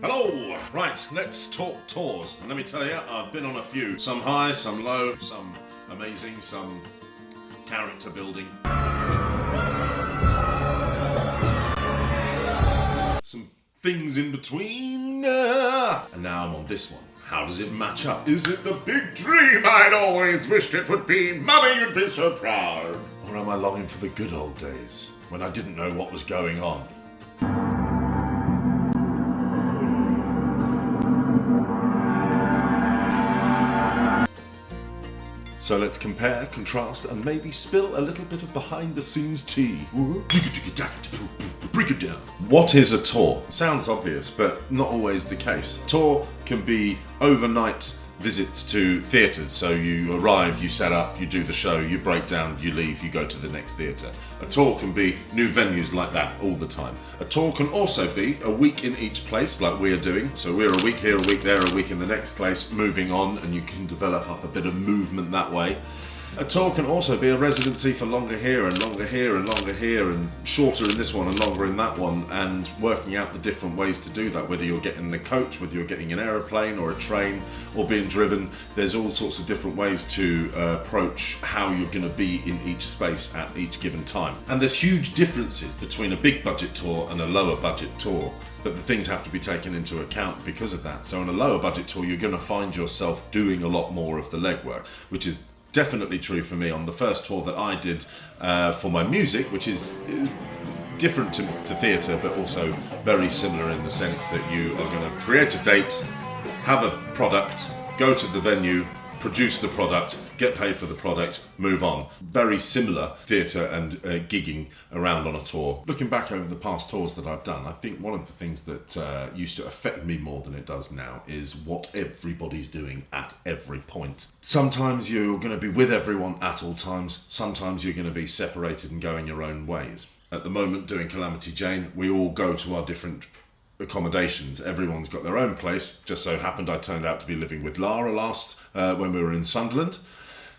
Hello! Right, let's talk tours. And let me tell you, I've been on a few. Some high, some low, some amazing, some character building. Some things in between. And now I'm on this one. How does it match up? Is it the big dream I'd always wished it would be? Mummy, you'd be so proud. Or am I longing for the good old days, when I didn't know what was going on? So let's compare, contrast, and maybe spill a little bit of behind-the-scenes tea. Break it down. What is a tour? Sounds obvious, but not always the case. A tour can be overnight visits to theatres. So you arrive, you set up, you do the show, you break down, you leave, you go to the next theatre. A tour can be new venues like that all the time. A tour can also be a week in each place, like we're doing. So we're a week here, a week there, a week in the next place, moving on, and you can develop up a bit of movement that way. A tour can also be a residency for longer here and longer here and longer here and shorter in this one and longer in that one, and working out the different ways to do that, whether you're getting in a coach, whether you're getting an aeroplane or a train or being driven. There's all sorts of different ways to approach how you're going to be in each space at each given time. And there's huge differences between a big budget tour and a lower budget tour, but the things have to be taken into account because of that. So on a lower budget tour, you're going to find yourself doing a lot more of the legwork, which is definitely true for me on the first tour that I did for my music, which is different to theatre, but also very similar in the sense that you are going to create a date, have a product, go to the venue, produce the product, get paid for the product, move on. Very similar theatre and gigging around on a tour. Looking back over the past tours that I've done, I think one of the things that used to affect me more than it does now is what everybody's doing at every point. Sometimes you're going to be with everyone at all times. Sometimes you're going to be separated and going your own ways. At the moment, doing Calamity Jane, we all go to our different accommodations. Everyone's got their own place. Just so happened I turned out to be living with Lara last when we were in Sunderland.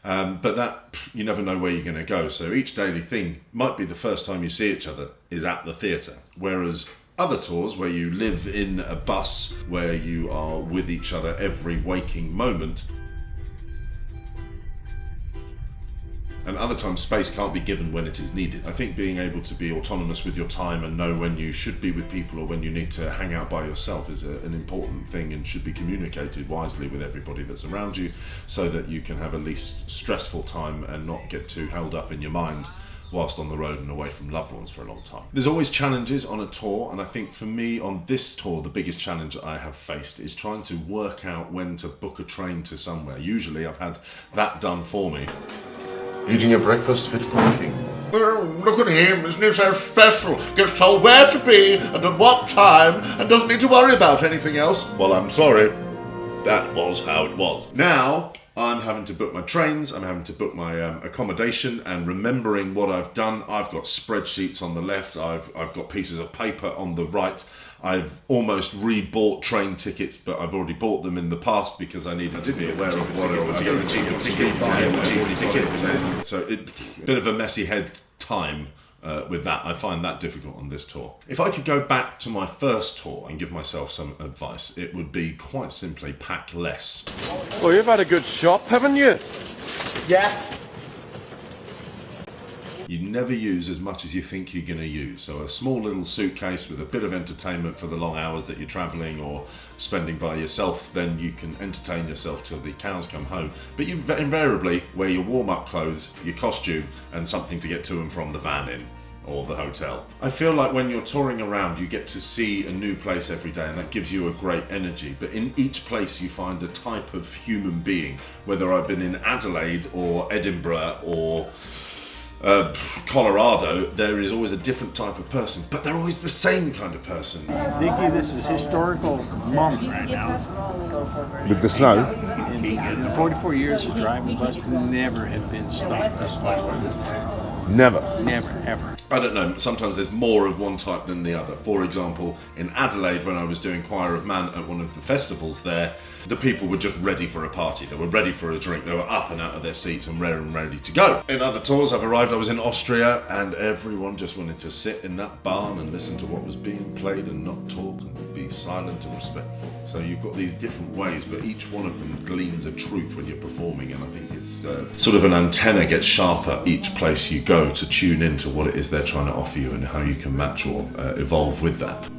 But that, you never know where you're going to go. So each daily thing might be the first time you see each other is at the theatre. Whereas other tours where you live in a bus, where you are with each other every waking moment, and other times space can't be given when it is needed. I think being able to be autonomous with your time and know when you should be with people or when you need to hang out by yourself is an important thing and should be communicated wisely with everybody that's around you, so that you can have a least stressful time and not get too held up in your mind whilst on the road and away from loved ones for a long time. There's always challenges on a tour, and I think for me on this tour the biggest challenge I have faced is trying to work out when to book a train to somewhere. Usually I've had that done for me. Eating a breakfast fit for a king. Oh, look at him, isn't he so special? Gets told where to be and at what time and doesn't need to worry about anything else. Well, I'm sorry. That was how it was. Now, I'm having to book my trains, I'm having to book my accommodation, and remembering what I've done. I've got spreadsheets on the left, I've got pieces of paper on the right. I've almost re-bought train tickets, but I've already bought them in the past because I needed to be aware of what I was to get the cheaper ticket. So it's a bit of a messy head time with that. I find that difficult on this tour. If I could go back to my first tour and give myself some advice, it would be quite simply pack less. Well, you've had a good shop, haven't you? Yeah. You never use as much as you think you're going to use. So a small little suitcase with a bit of entertainment for the long hours that you're travelling or spending by yourself, then you can entertain yourself till the cows come home. But you invariably wear your warm-up clothes, your costume, and something to get to and from the van in, or the hotel. I feel like when you're touring around, you get to see a new place every day, and that gives you a great energy. But in each place you find a type of human being, whether I've been in Adelaide or Edinburgh or Colorado, there is always a different type of person, but they're always the same kind of person. Dickie, this is historical moment right now. With the snow? In the 44 years of driving bus, we never have been stopped this long. Never. Never, ever. I don't know, sometimes there's more of one type than the other. For example, in Adelaide, when I was doing Choir of Man at one of the festivals there, the people were just ready for a party. They were ready for a drink. They were up and out of their seats and ready to go. In other tours I've arrived, I was in Austria, and everyone just wanted to sit in that barn and listen to what was being played and not talk and be be silent and respectful. So you've got these different ways, but each one of them gleans a truth when you're performing, and I think it's sort of an antenna gets sharper each place you go to tune into what it is they're trying to offer you and how you can match or evolve with that.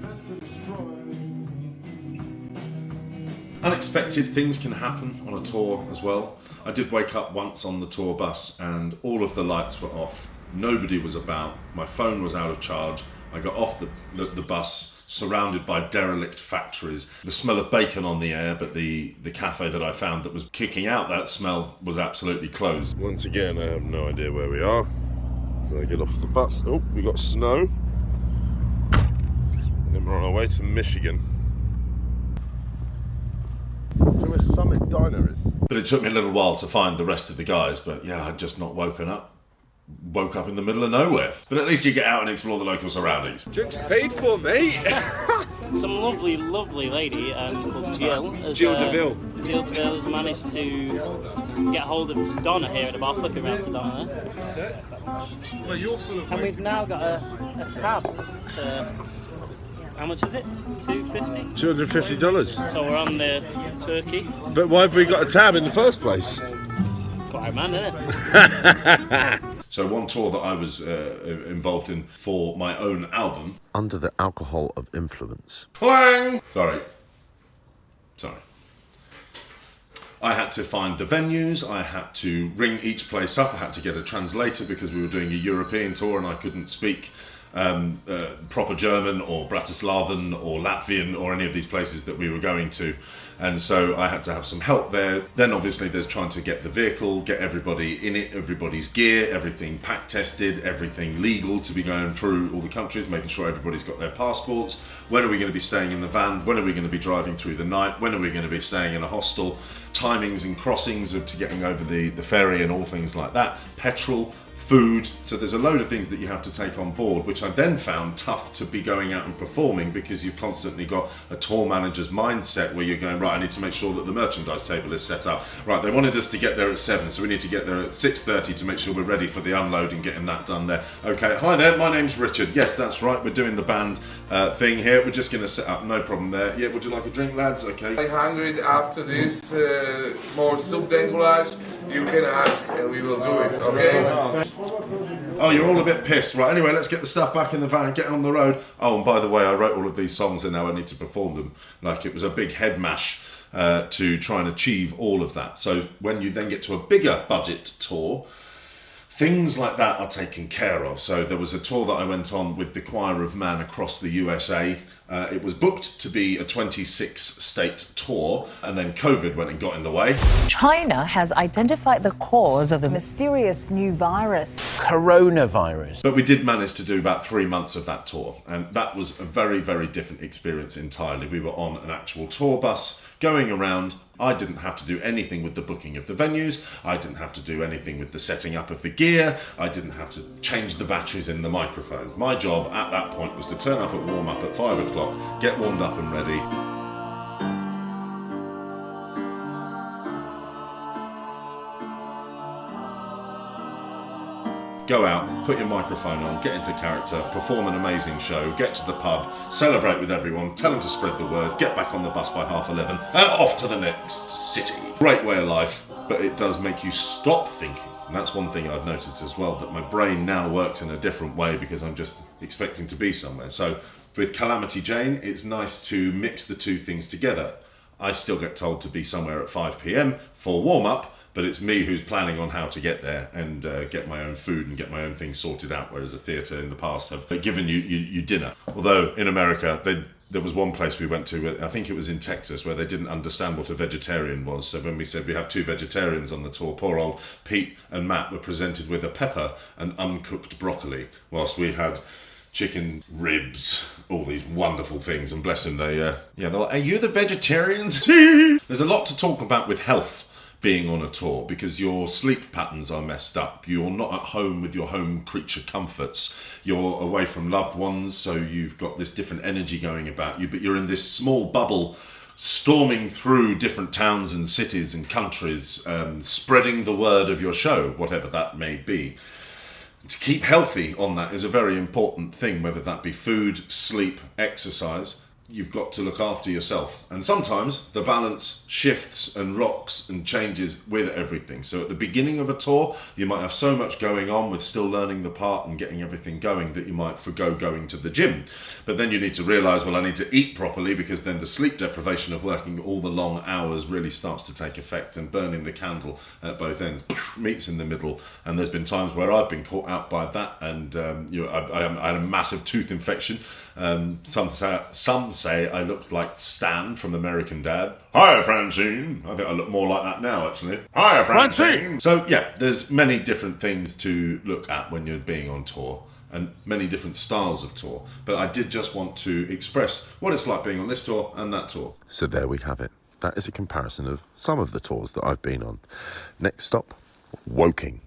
Unexpected things can happen on a tour as well. I did wake up once on the tour bus and all of the lights were off. Nobody was about. My phone was out of charge. I got off the bus surrounded by derelict factories. The smell of bacon on the air, but the cafe that I found that was kicking out that smell was absolutely closed. Once again, I have no idea where we are. So I get off the bus. Oh, we got snow. And then we're on our way to Michigan. Do you know where Summit Diner is? But it took me a little while to find the rest of the guys, but yeah, I'd just not woken up. Woke up in the middle of nowhere. But at least you get out and explore the local surroundings. Drinks paid for, mate. Some lovely lady called Jill. Jill DeVille. Jill DeVille has managed to get hold of Donna here at the bar, flipping around to Donna there. Well, you're full of And we've now got a tab. How much is it? $250? $250. So we're on the turkey. But why have we got a tab in the first place? Quite a man, isn't it? So one tour that I was involved in for my own album, Under the Alcohol of Influence. Clang! Sorry. I had to find the venues, I had to ring each place up, I had to get a translator because we were doing a European tour and I couldn't speak proper German or Bratislavan or Latvian or any of these places that we were going to, and so I had to have some help there. Then obviously there's trying to get the vehicle, get everybody in it, everybody's gear, everything pack tested, everything legal to be going through all the countries, making sure everybody's got their passports. When are we going to be staying in the van? When are we going to be driving through the night? When are we going to be staying in a hostel? Timings and crossings to getting over the ferry and all things like that. Petrol, food, so there's a load of things that you have to take on board, which I then found tough to be going out and performing because you've constantly got a tour manager's mindset where you're going, right, I need to make sure that the merchandise table is set up. Right, they wanted us to get there at 7, so we need to get there at 6:30 to make sure we're ready for the unload and getting that done there. Okay, hi there, my name's Richard. Yes, that's right, we're doing the band thing here. We're just going to set up, no problem there. Yeah, would you like a drink, lads? Okay. I'm hungry after this, more soup than goulash. You can ask and we will do it, okay? Oh, you're all a bit pissed. Right, anyway, let's get the stuff back in the van and get on the road. Oh, and by the way, I wrote all of these songs and now I need to perform them. Like, it was a big head mash to try and achieve all of that. So when you then get to a bigger budget tour, things like that are taken care of. So there was a tour that I went on with the Choir of Man across the USA. It was booked to be a 26-state tour, and then COVID went and got in the way. China has identified the cause of the mysterious new virus, coronavirus. But we did manage to do about 3 months of that tour, and that was a very, very different experience entirely. We were on an actual tour bus going around. I didn't have to do anything with the booking of the venues. I didn't have to do anything with the setting up of the gear. I didn't have to change the batteries in the microphone. My job at that point was to turn up at warm-up at 5 o'clock, get warmed up and ready. Go out, put your microphone on, get into character, perform an amazing show, get to the pub, celebrate with everyone, tell them to spread the word, get back on the bus by 11:30, and off to the next city. Great way of life, but it does make you stop thinking. And that's one thing I've noticed as well, that my brain now works in a different way because I'm just expecting to be somewhere. So with Calamity Jane, it's nice to mix the two things together. I still get told to be somewhere at 5 p.m. for warm-up, but it's me who's planning on how to get there and get my own food and get my own things sorted out, whereas the theatre in the past have given you dinner. Although in America, there was one place we went to, I think it was in Texas, where they didn't understand what a vegetarian was. So when we said we have 2 vegetarians on the tour, poor old Pete and Matt were presented with a pepper and uncooked broccoli, whilst we had chicken ribs, all these wonderful things, and bless them, they're like, are you the vegetarians? There's a lot to talk about with health being on a tour, because your sleep patterns are messed up. You're not at home with your home creature comforts. You're away from loved ones, so you've got this different energy going about you, but you're in this small bubble storming through different towns and cities and countries, spreading the word of your show, whatever that may be. To keep healthy on that is a very important thing, whether that be food, sleep, exercise. you've got to look after yourself. And sometimes the balance shifts and rocks and changes with everything. So at the beginning of a tour, you might have so much going on with still learning the part and getting everything going that you might forgo going to the gym. But then you need to realise, well, I need to eat properly, because then the sleep deprivation of working all the long hours really starts to take effect, and burning the candle at both ends meets in the middle. And there's been times where I've been caught out by that, and I had a massive tooth infection. Some say I looked like Stan from American Dad. Hi, Francine. I think I look more like that now, actually. Hi, Francine. So yeah, there's many different things to look at when you're being on tour, and many different styles of tour. But I did just want to express what it's like being on this tour and that tour. So there we have it. That is a comparison of some of the tours that I've been on. Next stop, Woking.